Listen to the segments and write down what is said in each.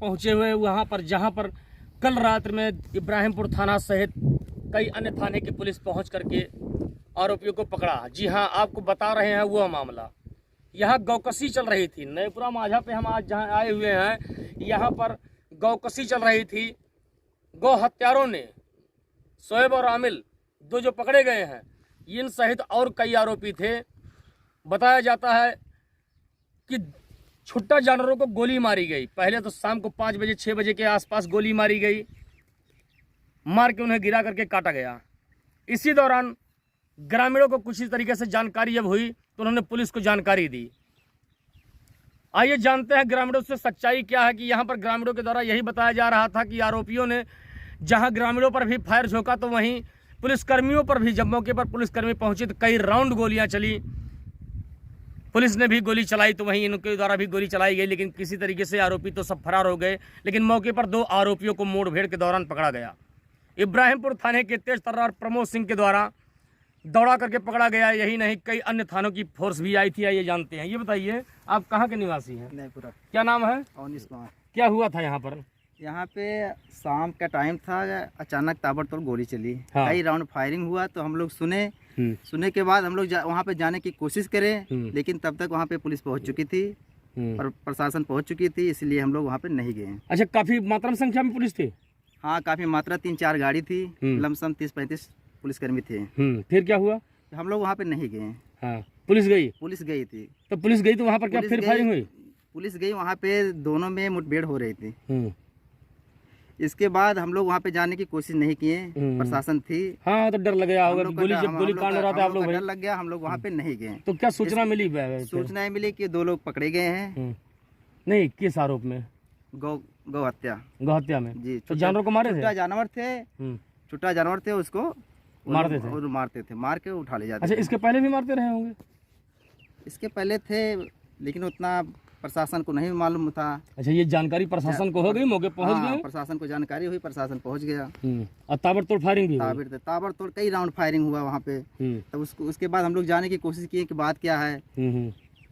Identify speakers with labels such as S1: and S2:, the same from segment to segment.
S1: पहुंचे हुए वहां पर जहां पर कल रात में इब्राहिमपुर थाना सहित कई अन्य थाने की पुलिस पहुंच करके आरोपियों को पकड़ा। जी हां, आपको बता रहे हैं वो मामला। यहाँ गौकसी चल रही थी नएपुरा माझा पे। हम आज जहाँ आए हुए हैं यहाँ पर गौकसी चल रही थी। गौ हत्यारों ने शोएब और आमिल दो जो पकड़े गए हैं, इन सहित और कई आरोपी थे। बताया जाता है कि छुट्टा जानवरों को गोली मारी गई। पहले तो शाम को 5 बजे 6 बजे के आसपास गोली मारी गई, मार के उन्हें गिरा करके काटा गया। इसी दौरान ग्रामीणों को कुछ इस तरीके से जानकारी जब हुई तो उन्होंने पुलिस को जानकारी दी। आइए जानते हैं ग्रामीणों से सच्चाई क्या है कि यहाँ पर ग्रामीणों के द्वारा यही बताया जा रहा था कि आरोपियों ने जहाँ ग्रामीणों पर भी फायर झोंका तो वहीं पुलिसकर्मियों पर भी, जब मौके पर पुलिसकर्मी पहुंचे तो कई राउंड गोलियां चली। पुलिस ने भी गोली चलाई तो वहीं इनके द्वारा भी गोली चलाई गई, लेकिन किसी तरीके से आरोपी तो सब फरार हो गए। लेकिन मौके पर 2 आरोपियों को मुठभेड़ के दौरान पकड़ा गया। इब्राहिमपुर थाने के तेज तर्रार प्रमोद सिंह के द्वारा दौड़ा करके पकड़ा गया। यही नहीं, कई अन्य थानों की फोर्स भी आई थी। आइए जानते हैं। ये बताइए, आप कहाँ के निवासी हैं?
S2: नएपुरा।
S1: क्या नाम है?
S2: अवनीश कुमार।
S1: क्या हुआ था यहाँ पर?
S2: यहाँ पे शाम का टाइम था, अचानक ताबड़तोड़ गोली चली।
S1: हाँ।
S2: कई राउंड फायरिंग हुआ तो हम लोग सुने के बाद हम लोग वहाँ पे जाने की कोशिश करें, लेकिन तब तक वहाँ पे पुलिस पहुँच चुकी थी और प्रशासन पहुँच चुकी थी, इसलिए हम लोग वहाँ पे नहीं गए।
S1: अच्छा, काफी मात्रा में संख्या में पुलिस थी?
S2: हाँ, काफी मात्रा, 3-4 गाड़ी थी, लमसम 30-35 पुलिसकर्मी थे।
S1: फिर क्या हुआ?
S2: हम लोग वहाँ पे नहीं गए।
S1: हाँ, पुलिस गई
S2: थी।
S1: तो पुलिस गई तो वहाँ पर क्या फिर फायरिंग हुई?
S2: पुलिस गई, वहाँ पे दोनों में मुठभेड़ हो रही थी। इसके बाद हम लोग वहाँ पे जाने की कोशिश नहीं किए, प्रशासन थी।
S1: हाँ, तो डर लग गया होगा, गोली जब गोली कांड हो रहा था आप लोग,
S2: डर लग गया, हम लोग वहाँ पे नहीं गए।
S1: तो क्या सूचना मिली?
S2: सूचना मिली कि 2 लोग पकड़े गए हैं।
S1: नहीं, किस आरोप में?
S2: गौ हत्या
S1: में
S2: जी।
S1: तो जानवरों को मारे थे?
S2: छुट्टा जानवर थे, उसको मारते थे, मार के उठा ले जाते।
S1: अच्छा, इसके पहले भी मारते रहे होंगे?
S2: इसके पहले थे, लेकिन उतना प्रशासन को नहीं मालूम था।
S1: अच्छा, ये जानकारी प्रशासन को हो गई, मौके पहुंच गए?
S2: प्रशासन को जानकारी हुई, प्रशासन पहुंच गया।
S1: और ताबड़तोड़ फायरिंग भी?
S2: ताबड़तोड़ कई राउंड फायरिंग हुआ वहाँ पे। तब उसके बाद हम लोग जाने की कोशिश किए कि बात क्या है,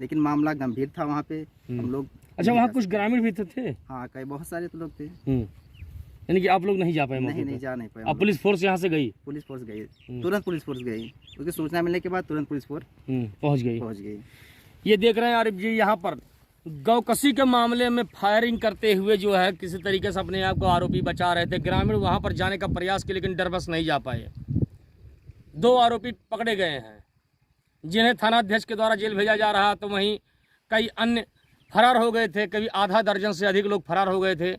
S2: लेकिन मामला गंभीर था वहाँ पे। हम लोग
S1: अच्छा, वहाँ कुछ ग्रामीण भी थे?
S2: हाँ, कई बहुत सारे तो लोग थे।
S1: यानी कि आप लोग नहीं जा पाए?
S2: नहीं जा नहीं पाए।
S1: अब पुलिस फोर्स यहाँ से गई?
S2: पुलिस फोर्स गई, तुरंत पुलिस फोर्स गई। उसकी सूचना मिलने के बाद तुरंत पुलिस फोर्स पहुँच गई।
S1: ये देख रहे हैं आरिफ जी, यहाँ पर गौकसी के मामले में फायरिंग करते हुए जो है किसी तरीके से अपने आप को आरोपी बचा रहे थे। ग्रामीण वहां पर जाने का प्रयास किया, लेकिन डरबस नहीं जा पाए। 2 आरोपी पकड़े गए हैं, जिन्हें थानाध्यक्ष के द्वारा जेल भेजा जा रहा, तो वहीं कई अन्य फरार हो गए थे। कभी आधा दर्जन से अधिक लोग फरार हो गए थे,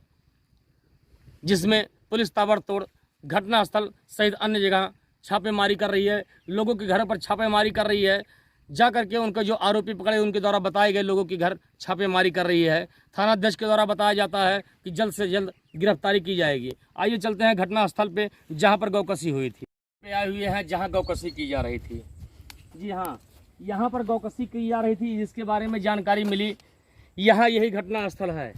S1: जिसमें पुलिस ताबड़तोड़ घटनास्थल सहित अन्य जगह छापेमारी कर रही है। लोगों के घरों पर छापेमारी कर रही है। जा करके उनका जो आरोपी पकड़े उनके द्वारा बताए गए लोगों के घर छापेमारी कर रही है। थानाध्यक्ष के द्वारा बताया जाता है कि जल्द से जल्द गिरफ्तारी की जाएगी। आइए चलते हैं घटनास्थल पे जहां पर गौकसी हुई थी। आए हुए हैं जहां गौकसी की जा रही थी। जी हाँ, यहाँ पर गौकसी की जा रही थी, जिसके बारे में जानकारी मिली। यहाँ यही घटनास्थल है।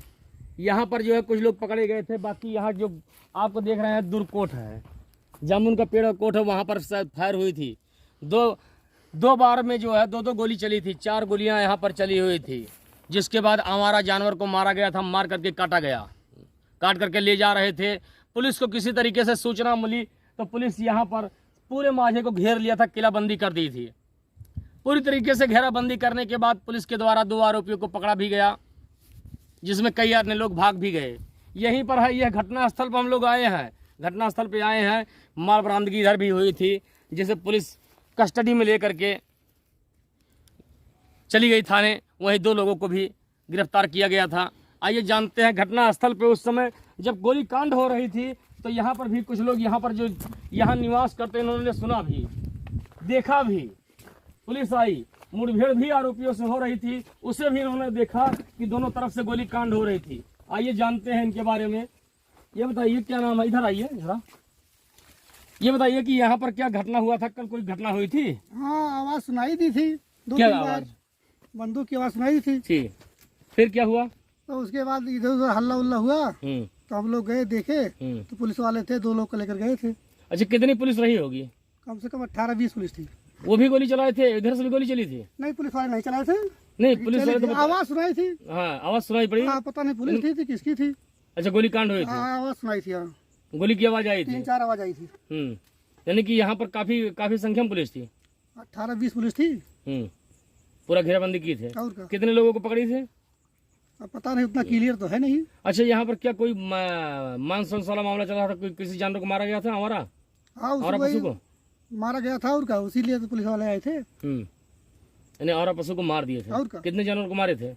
S1: यहाँ पर जो है कुछ लोग पकड़े गए थे। बाकी यहाँ जो आपको देख रहे हैं दुर्कोट है, जामुन का पेड़ कोट है, वहाँ पर फायर हुई थी। दो बार में जो है 2 गोली चली थी। 4 गोलियां यहाँ पर चली हुई थी, जिसके बाद आवारा जानवर को मारा गया था, मार करके काटा गया। काट करके ले जा रहे थे। पुलिस को किसी तरीके से सूचना मिली तो पुलिस यहाँ पर पूरे माझे को घेर लिया था, किलाबंदी कर दी थी। पूरी तरीके से घेराबंदी करने के बाद पुलिस के द्वारा 2 आरोपियों को पकड़ा भी गया, जिसमें कई अन्य लोग भाग भी गए। यहीं पर है, यह घटनास्थल पर हम लोग आए हैं। घटनास्थल पर आए हैं, माल बरामदगी इधर भी हुई थी, जिसे पुलिस कस्टडी में लेकर के चली गई थाने। वहीं 2 लोगों को भी गिरफ्तार किया गया था। आइए जानते हैं घटनास्थल पे उस समय जब गोली कांड हो रही थी तो यहाँ पर भी कुछ लोग यहाँ पर जो यहाँ निवास करते हैं, उन्होंने सुना भी, देखा भी। पुलिस आई, मुठभेड़ भी आरोपियों से हो रही थी, उसे भी उन्होंने देखा कि दोनों तरफ से गोली कांड हो रही थी। आइए जानते हैं इनके बारे में। ये बताइए, क्या नाम है? इधर आइए जरा। ये बताइए कि यहाँ पर क्या घटना हुआ था? कल कोई घटना हुई थी?
S3: हाँ, आवाज सुनाई दी थी।
S1: 2-3 बार
S3: बंदूक की आवाज सुनाई थी।
S1: फिर क्या हुआ?
S3: तो उसके बाद इधर उधर हल्ला उल्ला हुआ, तो हम लोग गए, देखे तो पुलिस वाले थे, 2 लोग को लेकर गए थे।
S1: अच्छा, कितनी पुलिस रही होगी?
S3: कम से कम 18-20 पुलिस थी।
S1: वो भी गोली चलाए थे? इधर से भी गोली चली थी?
S3: नहीं, पुलिस वाले नहीं चलाए थे।
S1: नहीं, पुलिस वाले तो
S3: आवाज सुनाई थी।
S1: हाँ, आवाज सुनाई पड़ी।
S3: हाँ, पता नहीं पुलिस थी किसकी थी।
S1: अच्छा, गोली कांड हुई थी,
S3: हाँ आवाज सुनाई थी, हाँ
S1: गोली की आवाज आई थी।
S3: 3-4 आवाज आई थी।
S1: यानी कि यहाँ पर काफी संख्या में पुलिस थी।
S3: 18-20 पुलिस थी।
S1: पूरा घेराबंदी की थे।
S3: और क्या,
S1: कितने लोगों को पकड़ी थे?
S3: अब पता नहीं, उतना क्लियर तो है नहीं।
S1: अच्छा, यहाँ पर क्या कोई मांस वाला मामला चल रहा था? कोई किसी जानवर को मारा गया था? हमारा
S3: हाँ
S1: और
S3: उसी
S1: पशु
S3: को
S1: को
S3: मारा गया था, और क्या, उसीलिए तो पुलिस वाले आए थे।
S1: यानी और पशु को मार दिए थे।
S3: और क्या,
S1: कितने जानवर को मारे थे?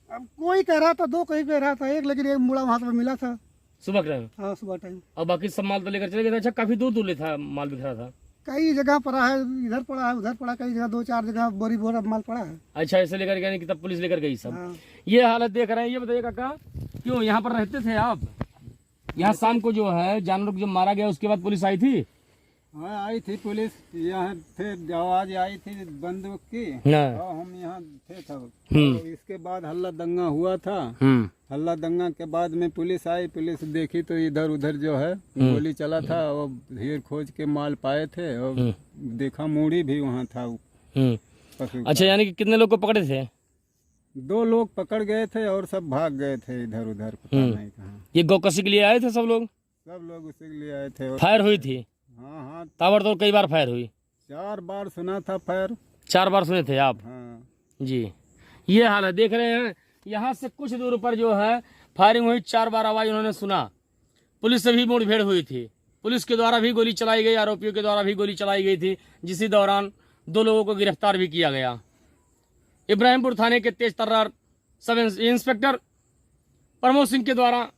S3: अब कोई कह रहा था 2, कोई कह रहा था 1, लेकिन एक मुड़ा वहाँ पर मिला था।
S1: सुबह के टाइम?
S3: हाँ सुबह टाइम।
S1: और बाकी सब माल तो लेकर चले गए थे। अच्छा, काफी दूर ले था माल बिखरा था?
S3: कई जगह पड़ा है, इधर पड़ा है, उधर पड़ा, कई जगह 2-4 जगह बोरी बोरा माल पड़ा है।
S1: अच्छा, ऐसे लेकर गए कि तब पुलिस लेकर गई सब।
S3: हाँ।
S1: ये हालत देख रहे हैं। ये बताइए काका, क्यों यहाँ पर रहते थे आप? यहाँ शाम को जो है जानवर को जो मारा गया उसके बाद पुलिस आई थी?
S4: हाँ आई थी पुलिस, यहाँ फिर आवाज आई थी बंदूक की, और हम यहाँ थे तब। तो इसके बाद हल्ला दंगा हुआ था। हल्ला दंगा के बाद में पुलिस आई, पुलिस देखी तो इधर उधर जो है गोली चला था, और ढेर खोज के माल पाए थे, और देखा मूड़ी भी वहाँ था पशु का।
S1: अच्छा, यानी कि कितने लोग को पकड़े थे?
S4: 2 लोग पकड़ गए थे और सब भाग गए थे इधर उधर, पता नहीं कहाँ।
S1: ये गौकसी के लिए आए थे सब लोग?
S4: सब लोग उसी के लिए आए थे। और
S1: फायर हुई थी?
S4: हाँ हाँ,
S1: ताबड़तोड़ कई बार फायर हुई?
S4: 4 बार सुना था फायर।
S1: 4 बार सुने थे आप?
S4: हाँ
S1: जी, ये हाल है देख रहे हैं। यहाँ से कुछ दूर पर जो है फायरिंग हुई, 4 बार आवाज उन्होंने सुना। पुलिस से भी मुठभेड़ हुई थी, पुलिस के द्वारा भी गोली चलाई गई, आरोपियों के द्वारा भी गोली चलाई गई थी, जिसी दौरान 2 लोगों को गिरफ्तार भी किया गया। इब्राहिमपुर थाने के तेज तर्रार सब इंस्पेक्टर प्रमोद सिंह के द्वारा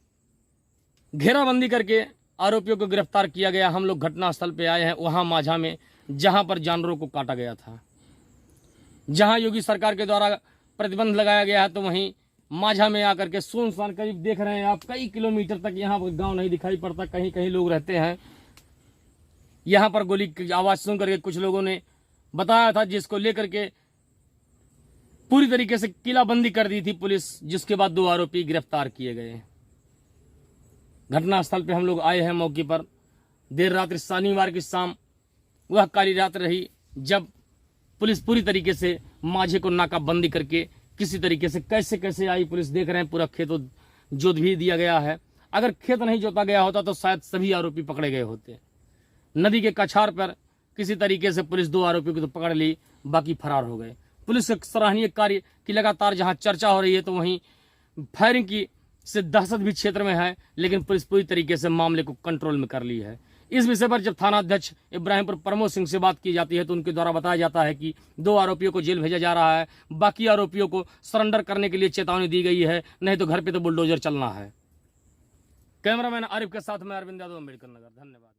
S1: घेराबंदी करके आरोपियों को गिरफ्तार किया गया। हम लोग घटनास्थल पे आए हैं, वहां माझा में, जहां पर जानवरों को काटा गया था, जहां योगी सरकार के द्वारा प्रतिबंध लगाया गया है, तो वहीं माझा में आकर के सुनसान, करीब देख रहे हैं आप कई किलोमीटर तक यहाँ पर गांव नहीं दिखाई पड़ता, कहीं कहीं लोग रहते हैं। यहाँ पर गोली की आवाज सुन करके कुछ लोगों ने बताया था, जिसको लेकर के पूरी तरीके से किलाबंदी कर दी थी पुलिस, जिसके बाद 2 आरोपी गिरफ्तार किए गए। घटनास्थल पे हम लोग आए हैं मौके पर। देर रात्रि शनिवार की शाम, वह काली रात रही जब पुलिस पूरी तरीके से माझे को नाकाबंदी करके किसी तरीके से कैसे आई पुलिस। देख रहे हैं पूरा खेत जोत भी दिया गया है। अगर खेत नहीं जोता गया होता तो शायद सभी आरोपी पकड़े गए होते। नदी के कछार पर किसी तरीके से पुलिस 2 आरोपियों को तो पकड़ ली, बाकी फरार हो गए। पुलिस के सराहनीय कार्य की लगातार जहां चर्चा हो रही है, तो वहीं फायरिंग की से दहशत भी क्षेत्र में है, लेकिन पुलिस पूरी तरीके से मामले को कंट्रोल में कर ली है। इस विषय पर जब थाना अध्यक्ष इब्राहिमपुर प्रमोद सिंह से बात की जाती है, तो उनके द्वारा बताया जाता है कि 2 आरोपियों को जेल भेजा जा रहा है, बाकी आरोपियों को सरेंडर करने के लिए चेतावनी दी गई है, नहीं तो घर पे तो बुलडोजर चलना है। कैमरामैन आरिफ के साथ में अरविंद यादव, अम्बेडकर नगर। धन्यवाद।